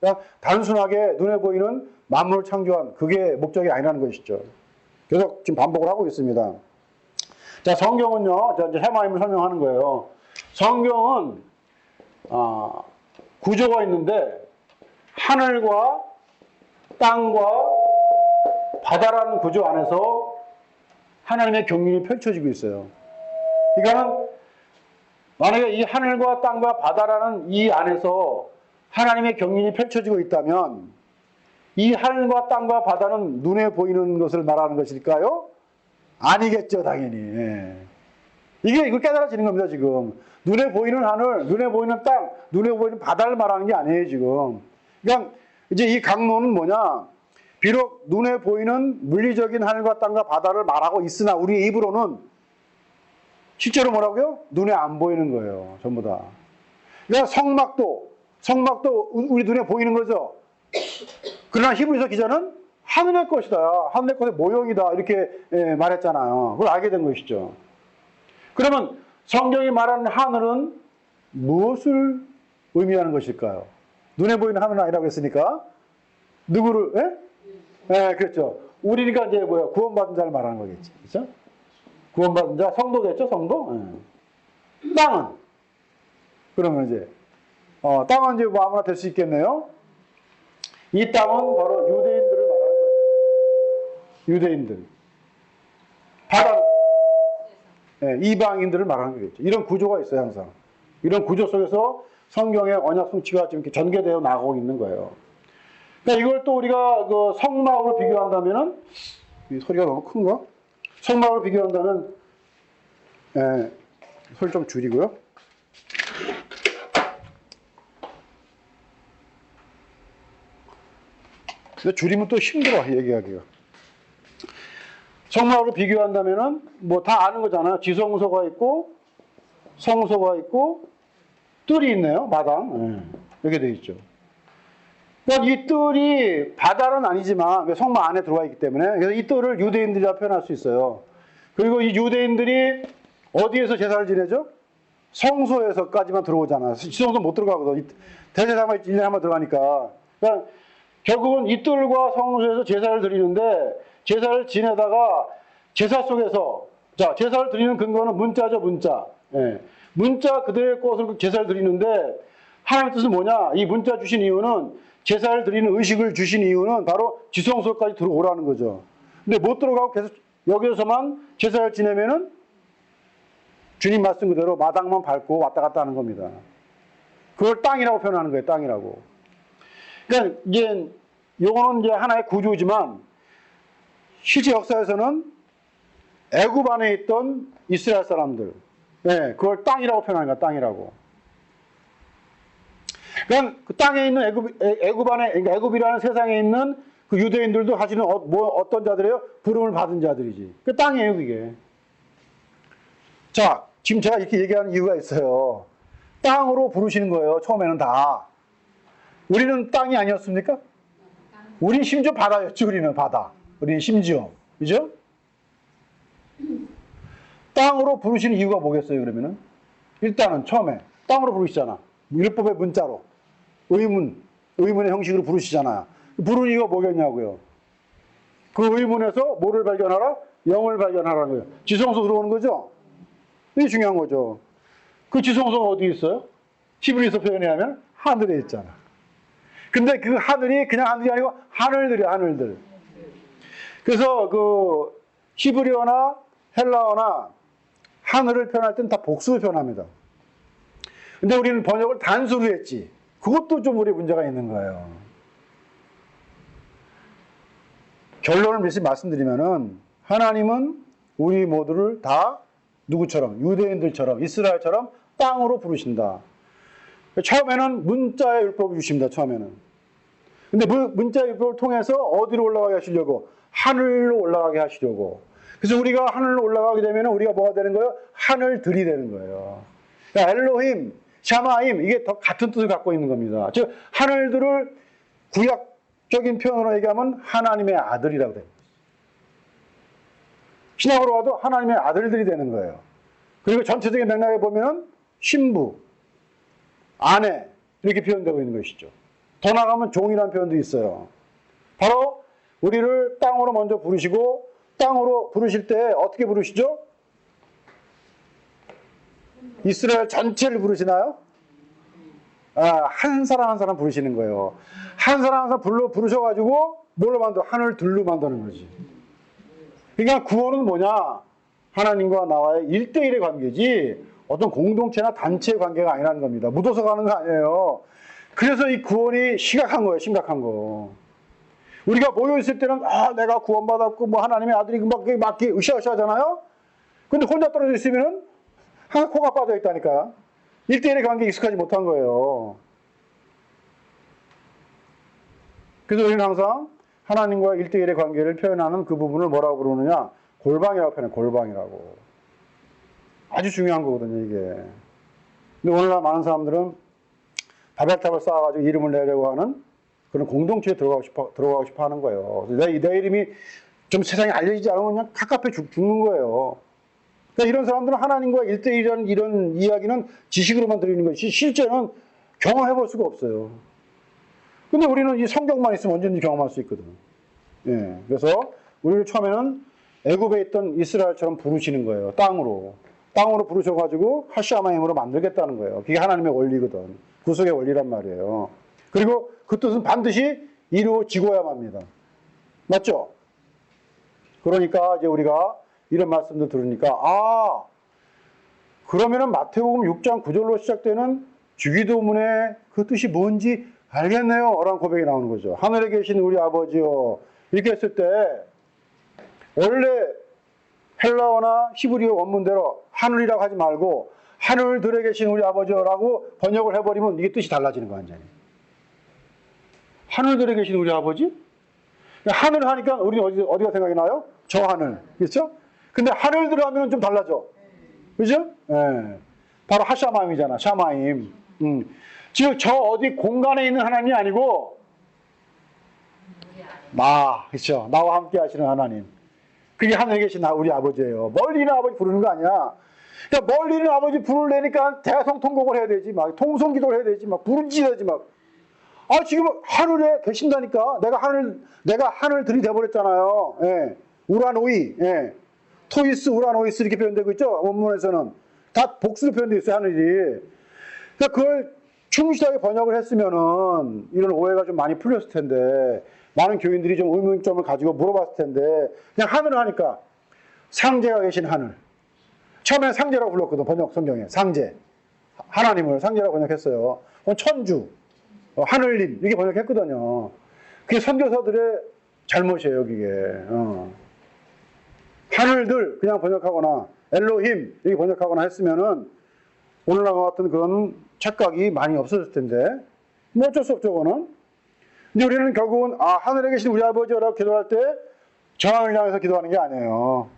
그냥 단순하게 눈에 보이는 만물을 창조한 그게 목적이 아니라는 것이죠. 계속 지금 반복을 하고 있습니다. 자, 성경은요, 자, 이제 해마임을 설명하는 거예요. 성경은, 구조가 있는데, 하늘과 땅과 바다라는 구조 안에서 하나님의 경륜이 펼쳐지고 있어요. 그러니까는, 만약에 이 하늘과 땅과 바다라는 이 안에서 하나님의 경륜이 펼쳐지고 있다면, 이 하늘과 땅과 바다는 눈에 보이는 것을 말하는 것일까요? 아니겠죠, 당연히. 예. 이걸 깨달아지는 겁니다, 지금. 눈에 보이는 하늘, 눈에 보이는 땅, 눈에 보이는 바다를 말하는 게 아니에요, 지금. 그러니까 이제 이 강론은 뭐냐? 비록 눈에 보이는 물리적인 하늘과 땅과 바다를 말하고 있으나 우리 입으로는 실제로 뭐라고요? 눈에 안 보이는 거예요, 전부 다. 그러니까 성막도 우리 눈에 보이는 거죠. 그러나 히브리서 기자는 하늘의 것이다. 하늘의 것의 모형이다. 이렇게 말했잖아요. 그걸 알게 된 것이죠. 그러면 성경이 말하는 하늘은 무엇을 의미하는 것일까요? 눈에 보이는 하늘은 아니라고 했으니까 누구를? 그렇죠. 우리니까 이제 구원받은 자를 말하는 거겠지. 그렇죠? 구원받은 자, 성도겠죠, 성도? 땅은? 그러면 이제 땅은 이제 뭐 아무나 될 수 있겠네요. 이 땅은 바로 유대인들을 말하는 거예요. 유대인들. 바다는 이방인들을 말하는 거겠죠. 이런 구조가 있어요, 항상. 이런 구조 속에서 성경의 언약 성취가 지금 이렇게 전개되어 나가고 있는 거예요. 그러니까 이걸 또 우리가 그 성막으로 비교한다면은, 이 소리가 너무 큰가? 성막으로 비교한다면, 소리 좀 줄이고요. 근데 줄이면 또 힘들어, 얘기하기가. 성막으로 비교한다면은, 뭐 다 아는 거잖아요. 지성소가 있고, 성소가 있고, 뜰이 있네요, 마당. 이렇게 되어 있죠. 그러니까 이 뜰이 바다는 아니지만, 성막 안에 들어와 있기 때문에, 그래서 이 뜰을 유대인들이라 표현할 수 있어요. 그리고 이 유대인들이 어디에서 제사를 지내죠? 성소에서까지만 들어오잖아요. 지성소 못 들어가거든. 대제사장만 1년에 한 번 들어가니까. 그러니까 결국은 이 뜰과 성소에서 제사를 드리는데, 제사를 지내다가 제사 속에서, 자, 제사를 드리는 근거는 문자죠, 문자. 문자 그대의 것으로 제사를 드리는데, 하나님의 뜻은 뭐냐? 이 문자 주신 이유는, 제사를 드리는 의식을 주신 이유는 바로 지성소까지 들어오라는 거죠. 근데 못 들어가고 계속 여기서만 제사를 지내면은, 주님 말씀 그대로 마당만 밟고 왔다 갔다 하는 겁니다. 그걸 땅이라고 표현하는 거예요, 땅이라고. 그러니까 이제 요거는 이제 하나의 구조지만 실제 역사에서는 애굽 안에 있던 이스라엘 사람들, 그걸 땅이라고 표현하는 거야, 땅이라고. 그냥 그 땅에 있는 애굽 안에, 그러니까 애굽이라는 세상에 있는 그 유대인들도 사실은 어떤 자들이에요? 부름을 받은 자들이지. 그 땅이에요, 그게. 자, 지금 제가 이렇게 얘기하는 이유가 있어요. 땅으로 부르시는 거예요, 처음에는 다. 우리는 땅이 아니었습니까? 우린 심지어 바다였죠, 우리는 바다. 우리는 심지어. 그죠? 땅으로 부르시는 이유가 뭐겠어요, 그러면은? 일단은 처음에 땅으로 부르시잖아. 율법의 문자로. 의문의 형식으로 부르시잖아요. 부르는 이유가 뭐겠냐고요. 그 의문에서 뭐를 발견하라? 영을 발견하라는 거예요. 지성소 들어오는 거죠? 이게 중요한 거죠. 그 지성소가 어디 있어요? 히브리서 표현에 하면 하늘에 있잖아. 근데 그 하늘이 그냥 하늘이 아니고 하늘들이야, 하늘들. 그래서 그 히브리어나 헬라어나 하늘을 표현할 때는 다 복수를 표현합니다. 근데 우리는 번역을 단수로 했지. 그것도 좀 우리 문제가 있는 거예요. 결론을 말씀드리면은 하나님은 우리 모두를 다 누구처럼? 유대인들처럼, 이스라엘처럼 땅으로 부르신다. 처음에는 문자의 율법을 주십니다, 처음에는. 근데 문자의 율법을 통해서 어디로 올라가게 하시려고? 하늘로 올라가게 하시려고. 그래서 우리가 하늘로 올라가게 되면 우리가 뭐가 되는 거예요? 하늘들이 되는 거예요. 그러니까 엘로힘, 샤마임, 이게 더 같은 뜻을 갖고 있는 겁니다. 즉, 하늘들을 구약적인 표현으로 얘기하면 하나님의 아들이라고 됩니다. 신약으로 와도 하나님의 아들들이 되는 거예요. 그리고 전체적인 맥락에 보면 신부, 아내 이렇게 표현되고 있는 것이죠. 더 나가면 종이라는 표현도 있어요. 바로 우리를 땅으로 먼저 부르시고 땅으로 부르실 때 어떻게 부르시죠? 이스라엘 전체를 부르시나요? 한 사람 한 사람 부르시는 거예요. 한 사람 한 사람 부르셔가지고 뭘로 만들어? 하늘들로 만드는 거지. 그러니까 구원은 뭐냐? 하나님과 나와의 1대1의 관계지 어떤 공동체나 단체의 관계가 아니라는 겁니다. 묻어서 가는 거 아니에요. 그래서 이 구원이 심각한 거예요. 심각한 거. 우리가 모여있을 때는 내가 구원받았고 뭐 하나님의 아들이 맞기 으쌰으쌰 하잖아요. 근데 혼자 떨어져 있으면은 코가 빠져 있다니까. 1대1의 관계에 익숙하지 못한 거예요. 그래서 우리는 항상 하나님과 1대1의 관계를 표현하는 그 부분을 뭐라고 부르느냐? 골방이라고 표현해요. 골방이라고. 아주 중요한 거거든요, 이게. 근데 오늘날 많은 사람들은 바벨탑을 쌓아가지고 이름을 내려고 하는 그런 공동체에 들어가고 싶어 하는 거예요. 내 이름이 좀 세상에 알려지지 않으면 그냥 갑갑해 죽는 거예요. 그러니까 이런 사람들은 하나님과 1대1이라는 이런 이야기는 지식으로만 들리는 것이 실제는 경험해 볼 수가 없어요. 근데 우리는 이 성경만 있으면 언제든지 경험할 수 있거든. 예. 그래서 우리를 처음에는 애굽에 있던 이스라엘처럼 부르시는 거예요. 땅으로 부르셔가지고 하샤마임으로 만들겠다는 거예요. 그게 하나님의 원리거든. 구속의 원리란 말이에요. 그리고 그 뜻은 반드시 이루어지고야만 합니다. 맞죠? 그러니까 이제 우리가 이런 말씀도 들으니까 그러면은 마태복음 6장 9절로 시작되는 주기도문의 그 뜻이 뭔지 알겠네요. 라는 고백이 나오는 거죠. 하늘에 계신 우리 아버지요. 이렇게 했을 때 원래 헬라어나 히브리어 원문대로 하늘이라고 하지 말고 하늘들에 계신 우리 아버지요라고 번역을 해버리면 이게 뜻이 달라지는 거야, 완전히. 하늘들에 계신 우리 아버지? 하늘 하니까 우리는 어디가 생각이 나요? 저 하늘. 그렇죠? 근데 하늘들 하면 좀 달라져. 그죠? 예. 바로 하샤마임이잖아. 샤마임. 즉, 저 어디 공간에 있는 하나님이 아니고, 그렇죠? 나와 함께 하시는 하나님. 그게 하늘에 계신 우리 아버지예요. 멀리 있는 아버지 부르는 거 아니야. 그러니까 멀리 있는 아버지 부르려니까 대성통곡을 해야 되지. 막 통성기도를 해야 되지. 막 부르짖어야지. 막. 지금 하늘에 계신다니까. 내가 하늘들이 돼버렸잖아요. 예. 우라노이. 예. 토이스, 우라노이스 이렇게 표현되고 있죠. 원문에서는. 다 복수로 표현되어 있어요. 하늘이. 그러니까 그걸 충실하게 번역을 했으면은 이런 오해가 좀 많이 풀렸을 텐데 많은 교인들이 좀 의문점을 가지고 물어봤을 텐데 그냥 하늘을 하니까 상제가 계신 하늘. 처음에는 상제라고 불렀거든. 번역 성경에. 상제. 하나님을 상제라고 번역했어요. 천주. 하늘님 이렇게 번역했거든요. 그게 선교사들의 잘못이에요. 그게. 하늘들 그냥 번역하거나 엘로힘 이렇게 번역하거나 했으면은 오늘날과 같은 그런 착각이 많이 없어졌을 텐데 뭐 어쩔 수 없죠. 그거는. 근데 우리는 결국은 하늘에 계신 우리 아버지라고 기도할 때 저항을 향해서 기도하는 게 아니에요.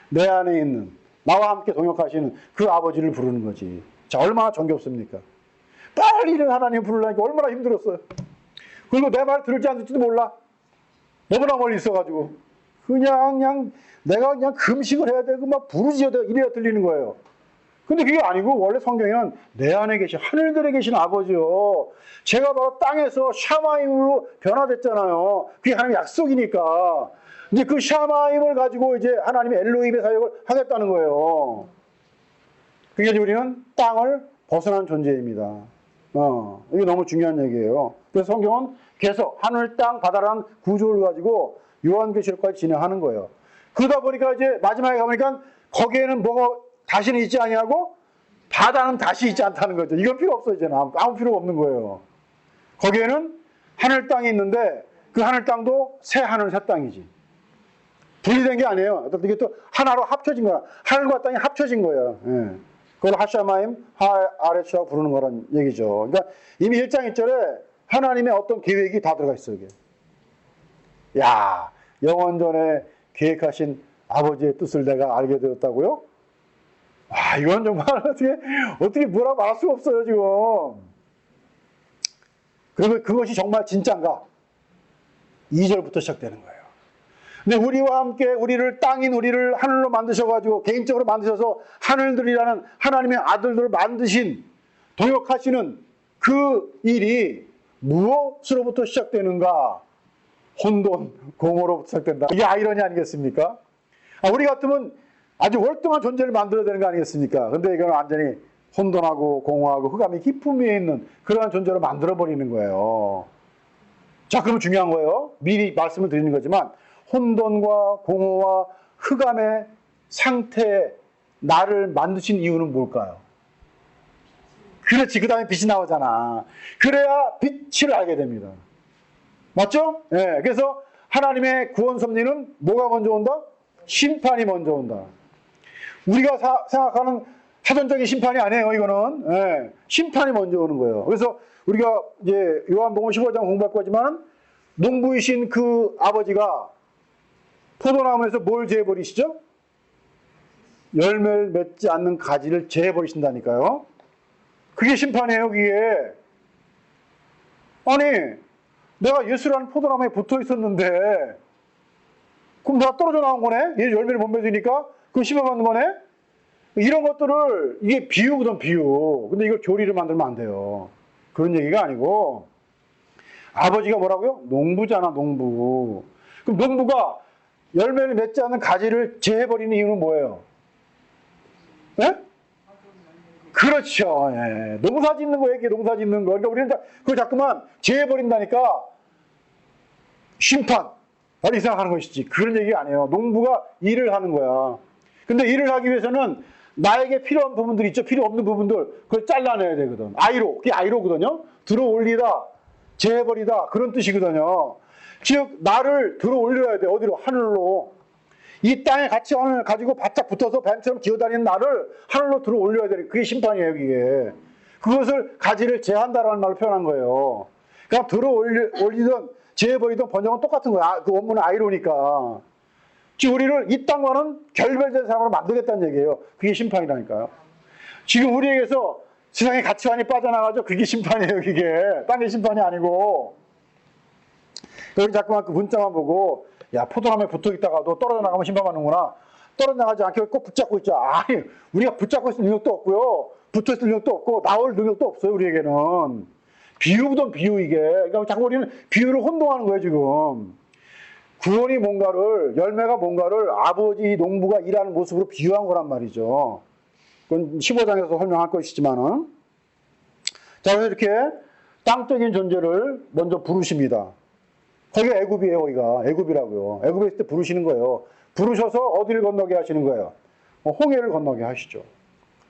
내 안에 있는 나와 함께 동역하시는 그 아버지를 부르는 거지. 자, 얼마나 정겹습니까? 빨리 이런 하나님 부르려니까 얼마나 힘들었어요. 그리고 내 말 들을지 안 들을지도 몰라. 너무나 멀리 있어가지고. 그냥 내가 그냥 금식을 해야 되고 막 부르짖어야 되고 이래야 들리는 거예요. 근데 그게 아니고 원래 성경에는 내 안에 계신 하늘들에 계신 아버지요. 제가 바로 땅에서 샤마임으로 변화됐잖아요. 그게 하나님의 약속이니까. 이제 그 샤마임을 가지고 이제 하나님의 엘로힘의 사역을 하겠다는 거예요. 그게 우리는 땅을 벗어난 존재입니다. 이게 너무 중요한 얘기예요. 그래서 성경은 계속 하늘, 땅, 바다라는 구조를 가지고 요한계시록까지 진행하는 거예요. 그러다 보니까 이제 마지막에 가보니까 거기에는 뭐가 다시는 있지 아니하고 바다는 다시 있지 않다는 거죠. 이건 필요 없어요. 이제는 아무 필요가 없는 거예요. 거기에는 하늘, 땅이 있는데 그 하늘, 땅도 새 하늘, 새 땅이지. 분리된 게 아니에요. 이게 또 하나로 합쳐진 거야. 하늘과 땅이 합쳐진 거예요. 예. 그걸 하샤마임, 하아레츠라고 부르는 거란 얘기죠. 그러니까 이미 1장 1절에 하나님의 어떤 계획이 다 들어가 있어요. 이게. 야, 영원전에 계획하신 아버지의 뜻을 내가 알게 되었다고요? 이건 정말 어떻게 뭐라고 말할 수가 없어요, 지금. 그리고 그것이 정말 진짜인가? 2절부터 시작되는 거예요. 근데 우리와 함께 우리를 하늘로 만드셔가지고 개인적으로 만드셔서 하늘들이라는 하나님의 아들들을 만드신 동역하시는 그 일이 무엇으로부터 시작되는가? 혼돈, 공허로부터 시작된다. 이게 아이러니 아니겠습니까? 우리 같으면 아주 월등한 존재를 만들어야 되는 거 아니겠습니까? 근데 이건 완전히 혼돈하고 공허하고 흑암이 깊음 위에 있는 그러한 존재로 만들어버리는 거예요. 자, 그럼 중요한 거예요. 미리 말씀을 드리는 거지만 혼돈과 공허와 흑암의 상태에 나를 만드신 이유는 뭘까요? 그렇지. 그 다음에 빛이 나오잖아. 그래야 빛을 알게 됩니다. 맞죠? 네. 그래서 하나님의 구원 섭리는 뭐가 먼저 온다? 심판이 먼저 온다. 우리가 생각하는 사전적인 심판이 아니에요, 이거는. 네. 심판이 먼저 오는 거예요. 그래서 우리가 이제 요한복음 15장 공부할 거지만 농부이신 그 아버지가 포도나무에서 뭘 제해버리시죠? 열매를 맺지 않는 가지를 제해버리신다니까요. 그게 심판이에요, 그게. 아니, 내가 예수라는 포도나무에 붙어 있었는데, 그럼 다 떨어져 나온 거네? 얘 열매를 못 맺으니까? 그럼 심판받는 거네? 이런 것들을, 이게 비유거든, 비유. 근데 이걸 교리를 만들면 안 돼요. 그런 얘기가 아니고, 아버지가 뭐라고요? 농부잖아, 농부. 그럼 농부가 열매를 맺지 않는 가지를 제해버리는 이유는 뭐예요? 예? 그렇죠. 예. 농사 짓는 거예요, 이게 농사 짓는 거. 그러니까 우리는 그걸 자꾸만 제해버린다니까 심판. 이렇게 생각하는 것이지. 그런 얘기가 아니에요. 농부가 일을 하는 거야. 근데 일을 하기 위해서는 나에게 필요한 부분들 있죠. 필요 없는 부분들. 그걸 잘라내야 되거든. 아이로. 그게 아이로거든요. 들어 올리다, 제해버리다. 그런 뜻이거든요. 즉, 나를 들어 올려야 돼. 어디로? 하늘로. 이 땅의 가치관을 가지고 바짝 붙어서 뱀처럼 기어다니는 나를 하늘로 들어 올려야 돼. 그게 심판이에요, 그게. 그것을 가지를 제한다라는 말로 표현한 거예요. 그냥 들어 올리든 제해버리든 번역은 똑같은 거야. 그 원문은 아이로니까. 즉, 우리를 이 땅과는 결별된 사람으로 만들겠다는 얘기예요. 그게 심판이라니까요. 지금 우리에게서 세상의 가치관이 빠져나가죠. 그게 심판이에요, 그게. 땅의 심판이 아니고. 여기 자꾸만 그 문자만 보고, 야, 포도나무에 붙어 있다가도 떨어져 나가면 심판받는구나. 떨어져 나가지 않게 꼭 붙잡고 있자. 아니, 우리가 붙잡고 있을 능력도 없고요. 붙어 있을 능력도 없고, 나올 능력도 없어요, 우리에게는. 비유보다 비유, 이게. 그러니까 자꾸 우리는 비유를 혼동하는 거예요, 지금. 구원이 뭔가를, 열매가 뭔가를 아버지 농부가 일하는 모습으로 비유한 거란 말이죠. 그건 15장에서 설명할 것이지만은. 자, 그래서 이렇게 땅적인 존재를 먼저 부르십니다. 거기가 애굽이에요, 거기가. 애굽이라고요. 애굽에 있을 때 부르시는 거예요. 부르셔서 어디를 건너게 하시는 거예요? 홍해를 건너게 하시죠.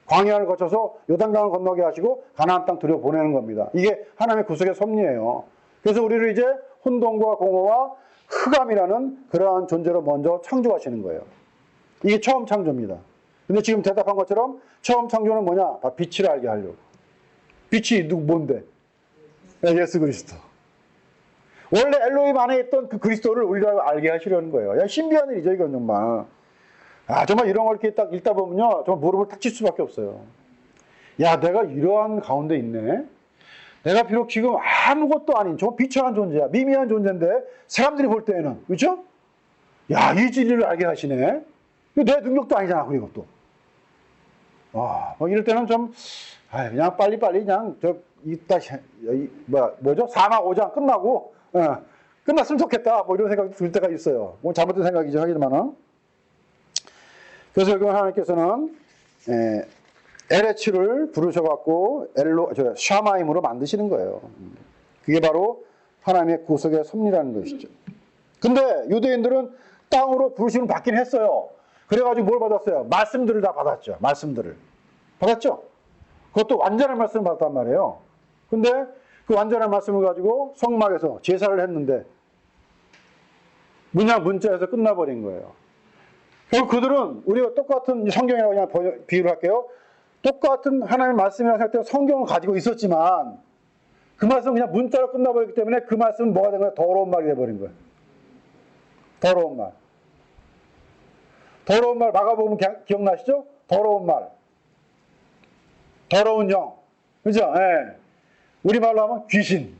광야를 거쳐서 요단강을 건너게 하시고 가나안 땅 들여보내는 겁니다. 이게 하나님의 구속의 섭리예요. 그래서 우리를 이제 혼돈과 공허와 흑암이라는 그러한 존재로 먼저 창조하시는 거예요. 이게 처음 창조입니다. 근데 지금 대답한 것처럼 처음 창조는 뭐냐? 빛을 알게 하려고. 빛이 뭔데? 예수 그리스도. 원래 엘로힘 안에 있던 그 그리스도를 우리가 알게 하시려는 거예요. 야, 신비한 일이죠, 이건 정말. 정말 이런 걸 이렇게 딱 읽다 보면요, 정말 무릎을 탁 칠 수밖에 없어요. 야, 내가 이러한 가운데 있네? 내가 비록 지금 아무것도 아닌 저 비천한 존재야. 미미한 존재인데, 사람들이 볼 때에는, 그렇죠? 야, 이 진리를 알게 하시네? 내 능력도 아니잖아, 그리고 또. 이럴 때는 좀, 그냥 빨리빨리 그냥, 이따, 뭐죠? 4막 5장 끝나고, 끝났으면 좋겠다. 이런 생각이 들 때가 있어요. 잘못된 생각이죠, 하지만은. 그래서 여기 하나님께서는, 에레츠를 부르셔갖고, 샤마임으로 만드시는 거예요. 그게 바로 하나님의 구속의 섭리라는 것이죠. 근데 유대인들은 땅으로 부르심을 받긴 했어요. 그래가지고 뭘 받았어요? 말씀들을 다 받았죠. 말씀들을. 받았죠? 그것도 완전한 말씀을 받았단 말이에요. 근데 그 완전한 말씀을 가지고 성막에서 제사를 했는데 문자에서 끝나버린 거예요. 결국 그들은 우리가 똑같은 성경이라고 그냥 비유를 할게요. 똑같은 하나님의 말씀이라고 생각되고 성경을 가지고 있었지만 그 말씀은 그냥 문자로 끝나버렸기 때문에 그 말씀은 뭐가 된 거예요? 더러운 말이 돼버린 거예요. 더러운 말. 더러운 말 마가복음 기억나시죠? 더러운 말. 더러운 영. 그죠? 예. 우리말로 하면 귀신.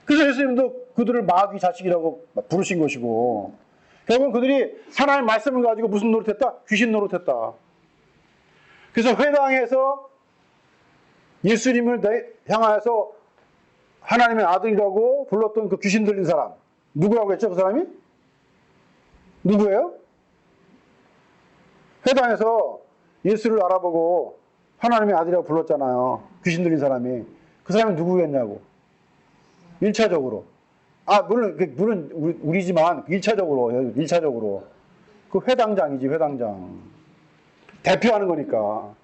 그래서 예수님도 그들을 마귀 자식이라고 부르신 것이고 결국은 그들이 하나님의 말씀을 가지고 무슨 노릇했다? 귀신 노릇했다. 그래서 회당에서 예수님을 향하여서 하나님의 아들이라고 불렀던 그 귀신 들린 사람. 누구라고 했죠, 그 사람이? 누구예요? 회당에서 예수를 알아보고 하나님의 아들이라고 불렀잖아요. 귀신 들린 사람이. 그 사람이 누구였냐고. 1차적으로. 물론 우리지만 1차적으로. 그 회당장이지, 회당장. 대표하는 거니까.